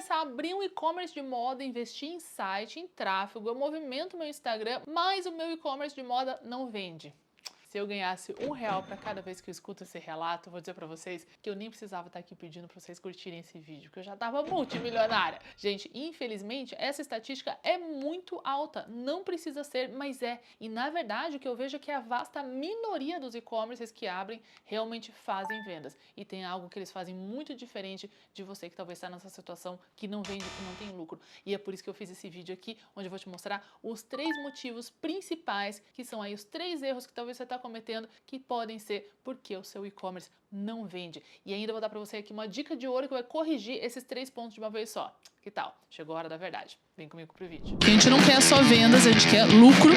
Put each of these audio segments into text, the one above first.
começar a abrir um e-commerce de moda, investir em site, em tráfego, eu movimento meu Instagram, mas o meu e-commerce de moda não vende. Se eu ganhasse R$1 para cada vez que eu escuto esse relato, eu vou dizer para vocês que eu nem precisava estar aqui pedindo para vocês curtirem esse vídeo, que eu já estava multimilionária. Gente, infelizmente, essa estatística é muito alta. Não precisa ser, mas é. E na verdade, o que eu vejo é que a vasta minoria dos e-commerces que abrem realmente fazem vendas. E tem algo que eles fazem muito diferente de você que talvez está nessa situação que não vende, que não tem lucro. E é por isso que eu fiz esse vídeo aqui, onde eu vou te mostrar os 3 motivos principais, que são aí os 3 erros que talvez você está cometendo, que podem ser porque o seu e-commerce não vende. E ainda vou dar para você aqui uma dica de ouro que vai corrigir esses 3 pontos de uma vez só. Que tal? Chegou a hora da verdade. Vem comigo pro vídeo. A gente não quer só vendas, a gente quer lucro.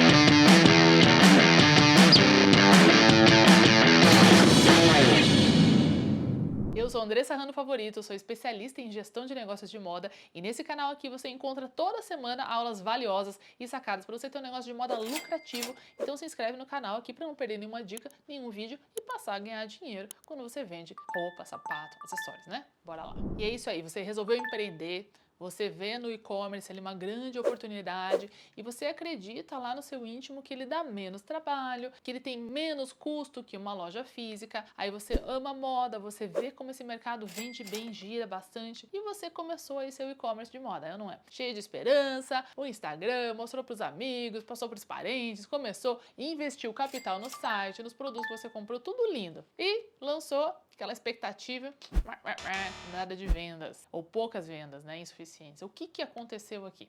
Eu sou Andressa Rando Favorito, sou especialista em gestão de negócios de moda e nesse canal aqui você encontra toda semana aulas valiosas e sacadas para você ter um negócio de moda lucrativo. Então se inscreve no canal aqui para não perder nenhuma dica, nenhum vídeo e passar a ganhar dinheiro quando você vende roupa, sapato, acessórios, né? Bora lá. E é isso aí, você resolveu empreender. Você vê no e-commerce ali uma grande oportunidade e você acredita lá no seu íntimo que ele dá menos trabalho, que ele tem menos custo que uma loja física. Aí você ama moda, você vê como esse mercado vende bem, gira bastante e você começou aí seu e-commerce de moda, eu não é? Cheio de esperança, o Instagram, mostrou para os amigos, passou para os parentes, começou, investiu capital no site, nos produtos que você comprou, tudo lindo. E lançou aquela expectativa, nada de vendas, ou poucas vendas, né, insuficientes. O que aconteceu aqui?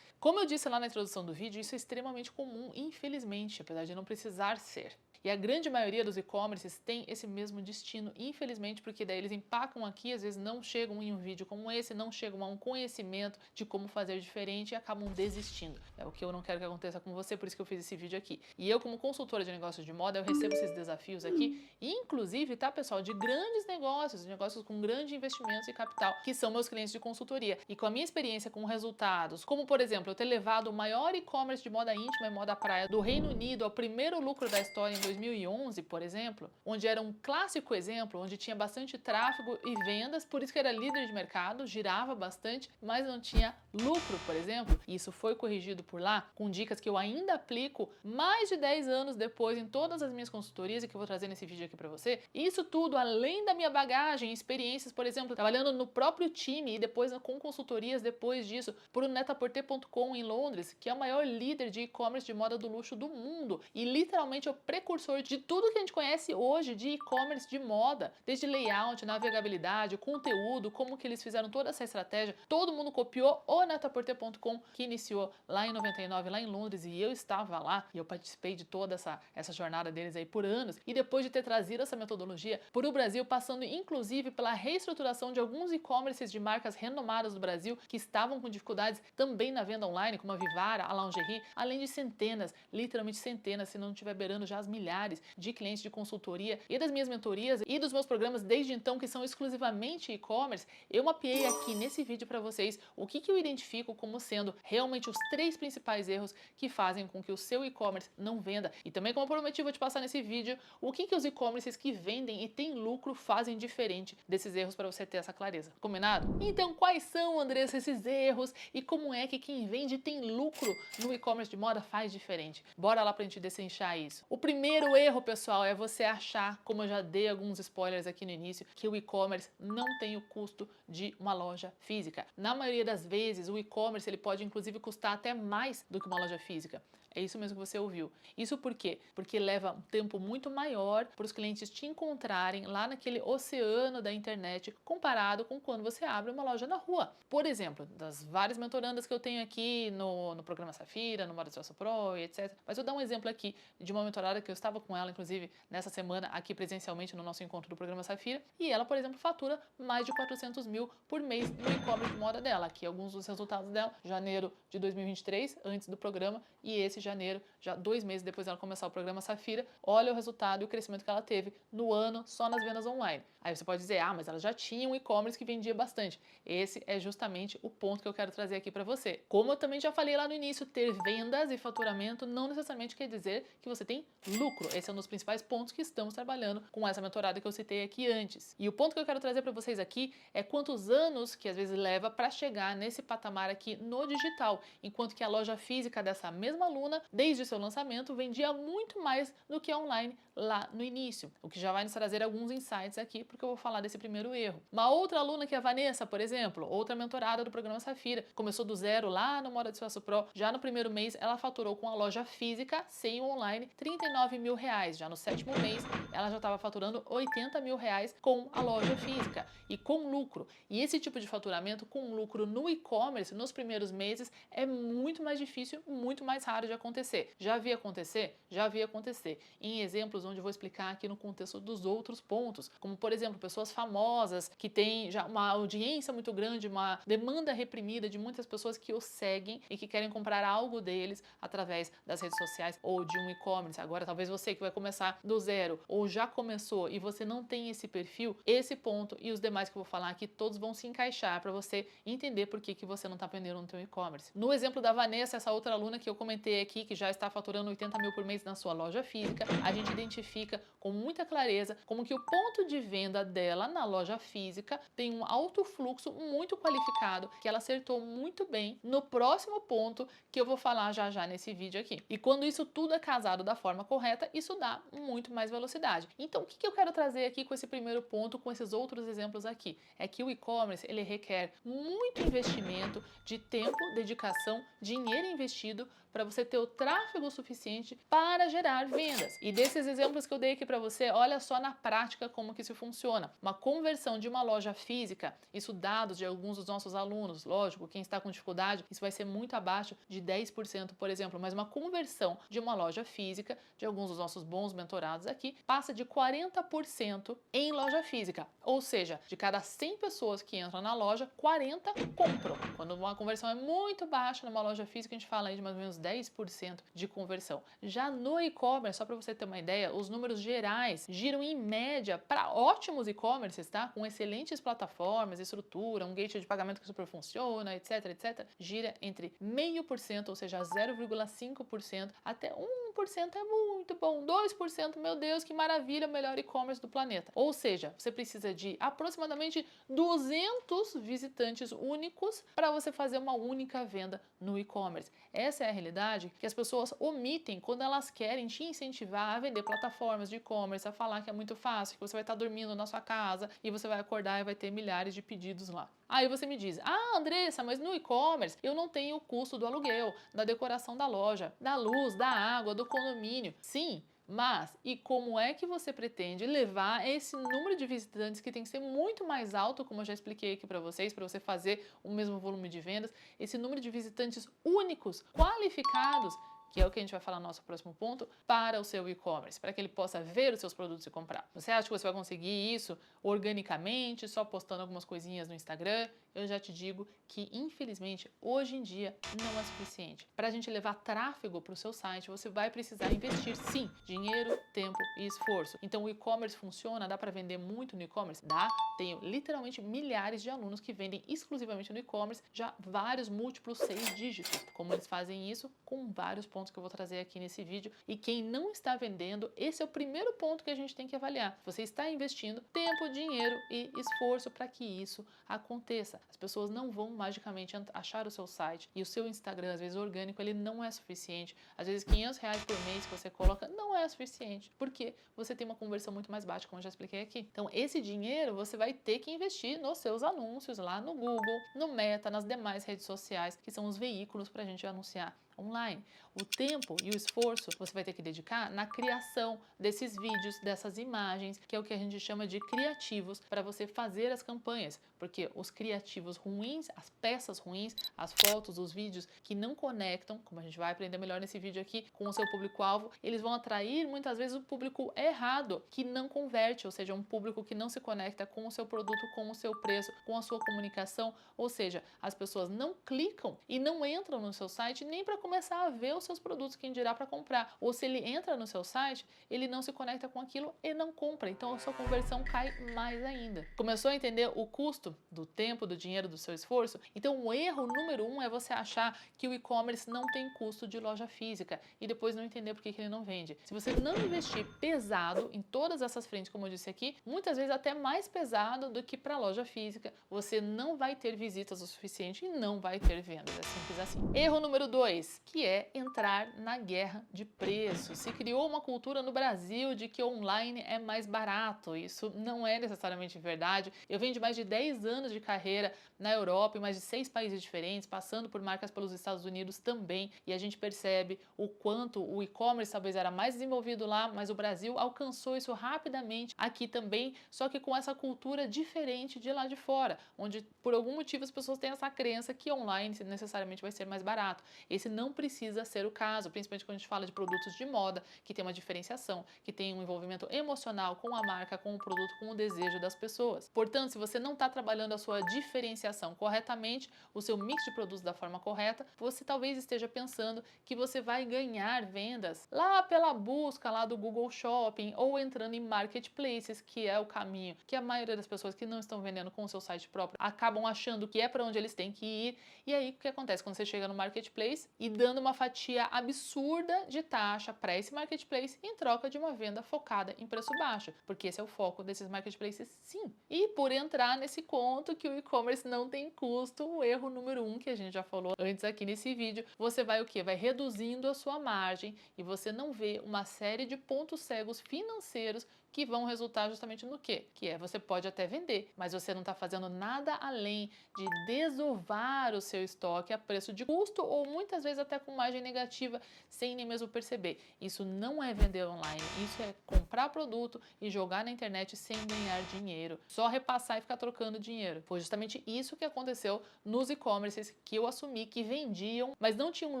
Como eu disse lá na introdução do vídeo, isso é extremamente comum, infelizmente, apesar de não precisar ser. E a grande maioria dos e-commerces tem esse mesmo destino, infelizmente, porque daí eles empacam aqui, às vezes não chegam em um vídeo como esse, não chegam a um conhecimento de como fazer diferente e acabam desistindo. É o que eu não quero que aconteça com você, por isso que eu fiz esse vídeo aqui. E eu, como consultora de negócios de moda, eu recebo esses desafios aqui, inclusive, tá, pessoal, de grandes negócios com grandes investimentos e capital, que são meus clientes de consultoria. E com a minha experiência com resultados, como, por exemplo, eu ter levado o maior e-commerce de moda íntima e moda praia do Reino Unido ao primeiro lucro da história em 2011, por exemplo, onde era um clássico exemplo, onde tinha bastante tráfego e vendas, por isso que era líder de mercado, girava bastante, mas não tinha lucro, por exemplo. E isso foi corrigido por lá, com dicas que eu ainda aplico mais de 10 anos depois em todas as minhas consultorias e que eu vou trazer nesse vídeo aqui para você. Isso tudo além da minha bagagem, experiências, por exemplo, trabalhando no próprio time e depois com consultorias depois disso, por Net-a-Porter.com em Londres, que é o maior líder de e-commerce de moda do luxo do mundo e literalmente é o precursor de tudo que a gente conhece hoje de e-commerce de moda, desde layout, navegabilidade, conteúdo, como que eles fizeram toda essa estratégia. Todo mundo copiou o Net-a-Porter.com, que iniciou lá em 99, lá em Londres, e eu estava lá e eu participei de toda essa jornada deles aí por anos. E depois de ter trazido essa metodologia para o Brasil, passando inclusive pela reestruturação de alguns e-commerces de marcas renomadas do Brasil que estavam com dificuldades também na venda online, como a Vivara, a Lingerie, além de centenas, literalmente centenas, se não estiver beirando já as milhares de clientes de consultoria e das minhas mentorias e dos meus programas desde então, que são exclusivamente e-commerce, eu mapeei aqui nesse vídeo para vocês o que eu identifico como sendo realmente os 3 principais erros que fazem com que o seu e-commerce não venda. E também, como eu prometi, vou te passar nesse vídeo o que os e-commerces que vendem e têm lucro fazem diferente desses erros para você ter essa clareza. Combinado? Então, quais são, Andressa, esses erros e como é que quem vende e tem lucro no e-commerce de moda faz diferente? Bora lá pra gente destrinchar isso. O primeiro erro, pessoal, é você achar, como eu já dei alguns spoilers aqui no início, que o e-commerce não tem o custo de uma loja física. Na maioria das vezes, o e-commerce ele pode inclusive custar até mais do que uma loja física. É isso mesmo que você ouviu. Isso por quê? Porque leva um tempo muito maior para os clientes te encontrarem lá naquele oceano da internet comparado com quando você abre uma loja na rua. Por exemplo, das várias mentorandas que eu tenho aqui no programa Safira, no Moda Sucesso Pro e etc. Mas eu vou dar um exemplo aqui de uma mentorada que eu estava com ela, inclusive, nessa semana aqui presencialmente no nosso encontro do programa Safira. E ela, por exemplo, fatura mais de 400 mil por mês no e-commerce de moda dela. Aqui alguns dos resultados dela. Janeiro de 2023, antes do programa, e esse janeiro, já 2 meses depois dela começar o programa Safira, olha o resultado e o crescimento que ela teve no ano só nas vendas online. Aí você pode dizer, mas ela já tinha um e-commerce que vendia bastante. Esse é justamente o ponto que eu quero trazer aqui para você. Como eu também já falei lá no início, ter vendas e faturamento não necessariamente quer dizer que você tem lucro. lucro. Esse é um dos principais pontos que estamos trabalhando com essa mentorada que eu citei aqui antes. E o ponto que eu quero trazer para vocês aqui é quantos anos que às vezes leva para chegar nesse patamar aqui no digital, enquanto que a loja física dessa mesma aluna, desde o seu lançamento, vendia muito mais do que online lá no início, o que já vai nos trazer alguns insights aqui, porque eu vou falar desse primeiro erro. Uma outra aluna que é a Vanessa, por exemplo, outra mentorada do programa Safira, começou do zero lá no Moda de Sucesso Pro, já no primeiro mês ela faturou com a loja física, sem o online, R$39 mil, já no 7º mês ela já estava faturando R$80 mil com a loja física e com lucro. E esse tipo de faturamento com lucro no e-commerce nos primeiros meses é muito mais difícil, muito mais raro de acontecer. Já vi acontecer? Já vi acontecer. Em exemplos onde eu vou explicar aqui no contexto dos outros pontos, como por exemplo, pessoas famosas que têm já uma audiência muito grande, uma demanda reprimida de muitas pessoas que os seguem e que querem comprar algo deles através das redes sociais ou de um e-commerce. Agora, talvez você que vai começar do zero ou já começou e você não tem esse perfil, esse ponto e os demais que eu vou falar aqui, todos vão se encaixar para você entender por que você não está vendendo no teu e-commerce. No exemplo da Vanessa, essa outra aluna que eu comentei aqui, que já está faturando 80 mil por mês na sua loja física, a gente identifica com muita clareza como que o ponto de venda dela na loja física tem um alto fluxo muito qualificado, que ela acertou muito bem no próximo ponto que eu vou falar já já nesse vídeo aqui. E quando isso tudo é casado da forma correta, isso dá muito mais velocidade. Então, o que eu quero trazer aqui com esse primeiro ponto, com esses outros exemplos aqui? É que o e-commerce, ele requer muito investimento de tempo, dedicação, dinheiro investido para você ter o tráfego suficiente para gerar vendas. E desses exemplos que eu dei aqui para você, olha só na prática como que isso funciona. Uma conversão de uma loja física, isso dados de alguns dos nossos alunos, lógico, quem está com dificuldade, isso vai ser muito abaixo de 10%, por exemplo, mas uma conversão de uma loja física, de alguns dos nossos bons mentorados aqui, passa de 40% em loja física. Ou seja, de cada 100 pessoas que entram na loja, 40 compram. Quando uma conversão é muito baixa numa loja física, a gente fala aí de mais ou menos 10% de conversão. Já no e-commerce, só para você ter uma ideia, os números gerais giram em média para ótimos e-commerces, tá? Com excelentes plataformas, estrutura, um gateway de pagamento que super funciona, etc, etc, gira entre 0,5%, ou seja, 0,5%, até 1% é muito bom, 2%, meu Deus, que maravilha, o melhor e-commerce do planeta. Ou seja, você precisa de aproximadamente 200 visitantes únicos para você fazer uma única venda no e-commerce. Essa é a realidade que as pessoas omitem quando elas querem te incentivar a vender plataformas de e-commerce, a falar que é muito fácil, que você vai estar dormindo na sua casa e você vai acordar e vai ter milhares de pedidos lá. Aí você me diz, ah, Andressa, mas no e-commerce eu não tenho o custo do aluguel, da decoração da loja, da luz, da água, do condomínio. Sim, mas e como é que você pretende levar esse número de visitantes que tem que ser muito mais alto, como eu já expliquei aqui para você fazer o mesmo volume de vendas, esse número de visitantes únicos, qualificados, que é o que a gente vai falar no nosso próximo ponto, para o seu e-commerce, para que ele possa ver os seus produtos e comprar. Você acha que você vai conseguir isso organicamente, só postando algumas coisinhas no Instagram? Eu já te digo que, infelizmente, hoje em dia não é suficiente. Para a gente levar tráfego para o seu site, você vai precisar investir, sim, dinheiro, tempo e esforço. Então, o e-commerce funciona? Dá para vender muito no e-commerce? Dá. Tenho literalmente milhares de alunos que vendem exclusivamente no e-commerce, já vários múltiplos 6 dígitos. Como eles fazem isso? Com vários pontos que eu vou trazer aqui nesse vídeo. E quem não está vendendo, esse é o primeiro ponto que a gente tem que avaliar. Você está investindo tempo, dinheiro e esforço para que isso aconteça. As pessoas não vão magicamente achar o seu site e o seu Instagram, às vezes orgânico, ele não é suficiente. Às vezes R$500 por mês que você coloca não é suficiente, porque você tem uma conversão muito mais baixa, como eu já expliquei aqui. Então, esse dinheiro você vai ter que investir nos seus anúncios lá no Google, no Meta, nas demais redes sociais, que são os veículos para a gente anunciar online. O tempo e o esforço você vai ter que dedicar na criação desses vídeos, dessas imagens, que é o que a gente chama de criativos, para você fazer as campanhas, porque os criativos ruins, as peças ruins, as fotos, os vídeos que não conectam, como a gente vai aprender melhor nesse vídeo aqui, com o seu público-alvo, eles vão atrair muitas vezes o público errado, que não converte, ou seja, um público que não se conecta com o seu produto, com o seu preço, com a sua comunicação, ou seja, as pessoas não clicam e não entram no seu site nem para começar a ver os seus produtos, quem dirá para comprar. Ou se ele entra no seu site, ele não se conecta com aquilo e não compra. Então a sua conversão cai mais ainda. Começou a entender o custo do tempo, do dinheiro do seu esforço? Então o erro número 1 é você achar que o e-commerce não tem custo de loja física e depois não entender por que ele não vende. Se você não investir pesado em todas essas frentes, como eu disse aqui, muitas vezes até mais pesado do que para a loja física, você não vai ter visitas o suficiente e não vai ter vendas, é simples assim. Erro número 2, que é entrar na guerra de preços. Se criou uma cultura no Brasil de que online é mais barato, isso não é necessariamente verdade. Eu venho de mais de 10 anos de carreira na Europa, em mais de 6 países diferentes, passando por marcas pelos Estados Unidos também, e a gente percebe o quanto o e-commerce talvez era mais desenvolvido lá, mas o Brasil alcançou isso rapidamente aqui também, só que com essa cultura diferente de lá de fora, onde por algum motivo as pessoas têm essa crença que online necessariamente vai ser mais barato. Esse não precisa ser o caso, principalmente quando a gente fala de produtos de moda, que tem uma diferenciação, que tem um envolvimento emocional com a marca, com o produto, com o desejo das pessoas. Portanto, se você não está trabalhando a sua diferenciação corretamente, o seu mix de produtos da forma correta, você talvez esteja pensando que você vai ganhar vendas lá pela busca lá do Google Shopping ou entrando em marketplaces, que é o caminho que a maioria das pessoas que não estão vendendo com o seu site próprio acabam achando que é para onde eles têm que ir. E aí o que acontece quando você chega no marketplace e dando uma fatia absurda de taxa para esse marketplace em troca de uma venda focada em preço baixo, porque esse é o foco desses marketplaces, sim. E por entrar nesse conto que o e-commerce não tem custo, o erro número 1 que a gente já falou antes aqui nesse vídeo, você vai o quê? Vai reduzindo a sua margem e você não vê uma série de pontos cegos financeiros que vão resultar justamente no quê? Que é, você pode até vender, mas você não está fazendo nada além de desovar o seu estoque a preço de custo ou muitas vezes até com margem negativa, sem nem mesmo perceber. Isso não é vender online, isso é comprar produto e jogar na internet sem ganhar dinheiro, só repassar e ficar trocando dinheiro. Foi justamente isso que aconteceu nos e-commerces que eu assumi que vendiam, mas não tinham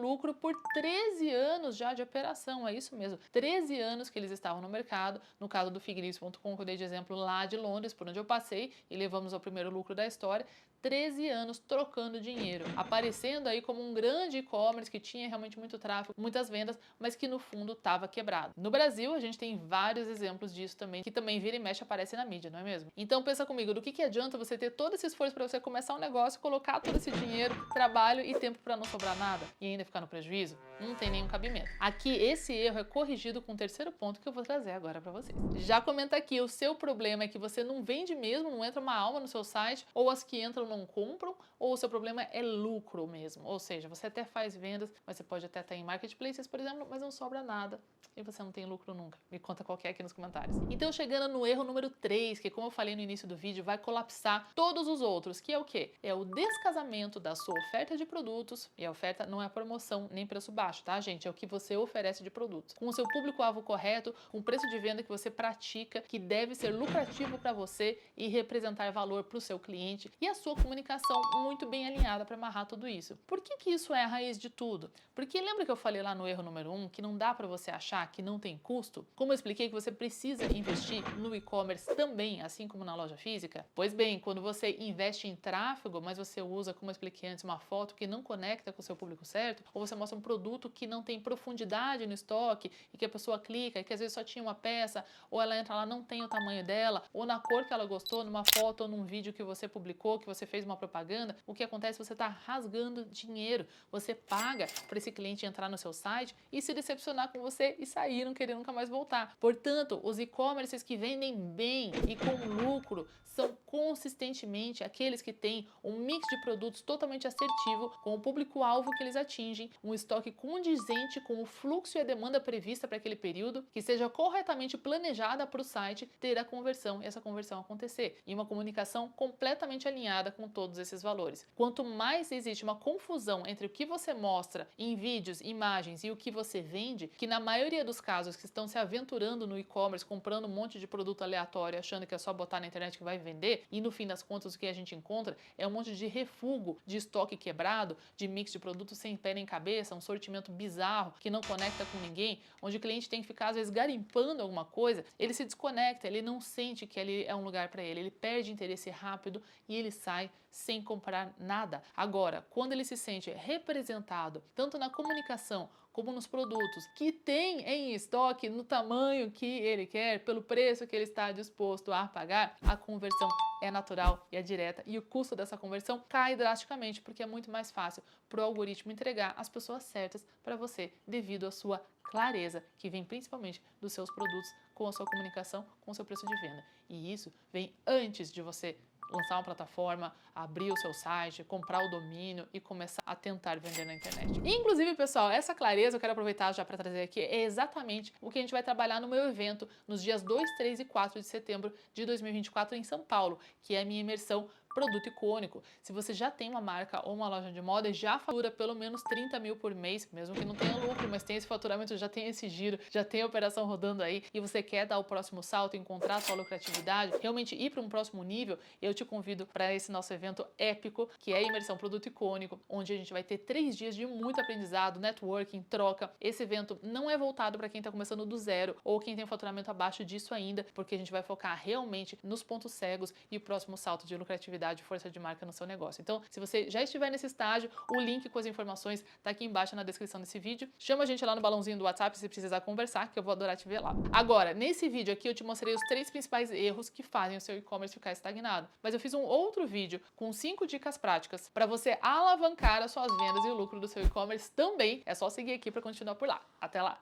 lucro por 13 anos já de operação, é isso mesmo, 13 anos que eles estavam no mercado, no caso do Figueirense.com, que eu dei de exemplo lá de Londres, por onde eu passei e levamos ao primeiro lucro da história, 13 anos trocando dinheiro, aparecendo aí como um grande e-commerce que tinha realmente muito tráfego, muitas vendas, mas que no fundo estava quebrado. No Brasil, a gente tem vários exemplos disso também, que também vira e mexe aparece na mídia, não é mesmo? Então pensa comigo, do que adianta você ter todo esse esforço para você começar um negócio, colocar todo esse dinheiro, trabalho e tempo para não sobrar nada e ainda ficar no prejuízo? Não tem nenhum cabimento. Aqui esse erro é corrigido com o terceiro ponto que eu vou trazer agora para vocês. Já comenta aqui, o seu problema é que você não vende mesmo, não entra uma alma no seu site, ou as que entram não compram, ou o seu problema é lucro mesmo. Ou seja, você até faz vendas, mas você pode até estar em marketplaces, por exemplo, mas não sobra nada e você não tem lucro nunca. Me conta qual que é aqui nos comentários. Então, chegando no erro número 3, que como eu falei no início do vídeo, vai colapsar todos os outros, que é o quê? É o descasamento da sua oferta de produtos, e a oferta não é promoção nem preço baixo, tá, gente? É o que você oferece de produtos. Com o seu público-alvo correto, com o preço de venda que você pratica, que deve ser lucrativo para você e representar valor para o seu cliente, e a sua comunicação muito bem alinhada para amarrar tudo isso. Por que isso é a raiz de tudo? Porque lembra que eu falei lá no erro número 1 que não dá para você achar que não tem custo? Como eu expliquei que você precisa investir no e-commerce também, assim como na loja física? Pois bem, quando você investe em tráfego, mas você usa, como eu expliquei antes, uma foto que não conecta com o seu público certo, ou você mostra um produto que não tem profundidade no estoque e que a pessoa clica e que às vezes só tinha uma peça, ou ela entra lá, não tem o tamanho dela, ou na cor que ela gostou, numa foto ou num vídeo que você publicou, que você fez uma propaganda, o que acontece? Você está rasgando dinheiro. Você paga para esse cliente entrar no seu site e se decepcionar com você e sair, não querer nunca mais voltar. Portanto, os e-commerces que vendem bem e com lucro são consistentemente aqueles que têm um mix de produtos totalmente assertivo, com o público-alvo que eles atingem, um estoque condizente com o fluxo e a demanda prevista para aquele período, que seja corretamente planejada para o site ter a conversão e essa conversão acontecer, e uma comunicação completamente alinhada com todos esses valores. Quanto mais existe uma confusão entre o que você mostra em vídeos, imagens e o que você vende, que na maioria dos casos que estão se aventurando no e-commerce, comprando um monte de produto aleatório, achando que é só botar na internet que vai vender, e no fim das contas o que a gente encontra é um monte de refugo de estoque quebrado, de mix de produtos sem pé nem cabeça, um sortimento bizarro que não conecta com ninguém, onde o cliente tem que ficar às vezes garimpando alguma coisa, ele se desconecta, ele não sente que ali é um lugar para ele, ele perde interesse rápido e ele sai sai sem comprar nada. Agora, quando ele se sente representado, tanto na comunicação como nos produtos que tem em estoque, no tamanho que ele quer, pelo preço que ele está disposto a pagar, a conversão é natural e é direta e o custo dessa conversão cai drasticamente porque é muito mais fácil para o algoritmo entregar as pessoas certas para você devido à sua clareza, que vem principalmente dos seus produtos, com a sua comunicação, com o seu preço de venda. E isso vem antes de você lançar uma plataforma, abrir o seu site, comprar o domínio e começar a tentar vender na internet. E, inclusive, pessoal, essa clareza eu quero aproveitar já para trazer aqui é exatamente o que a gente vai trabalhar no meu evento nos dias 2, 3 e 4 de setembro de 2024 em São Paulo, que é a minha imersão Produto Icônico. Se você já tem uma marca ou uma loja de moda e já fatura pelo menos 30 mil por mês, mesmo que não tenha lucro, mas tem esse faturamento, já tem esse giro, já tem a operação rodando aí e você quer dar o próximo salto, encontrar a sua lucratividade, realmente ir para um próximo nível, eu te convido para esse nosso evento épico, que é a imersão Produto Icônico, onde a gente vai ter 3 dias de muito aprendizado, networking, troca. Esse evento não é voltado para quem está começando do zero ou quem tem um faturamento abaixo disso ainda, porque a gente vai focar realmente nos pontos cegos e o próximo salto de lucratividade e força de marca no seu negócio. Então, se você já estiver nesse estágio, o link com as informações tá aqui embaixo na descrição desse vídeo. Chama a gente lá no balãozinho do WhatsApp se precisar conversar, que eu vou adorar te ver lá. Agora, nesse vídeo aqui eu te mostrei os 3 principais erros que fazem o seu e-commerce ficar estagnado. Mas eu fiz um outro vídeo com 5 dicas práticas para você alavancar as suas vendas e o lucro do seu e-commerce também. É só seguir aqui para continuar por lá. Até lá!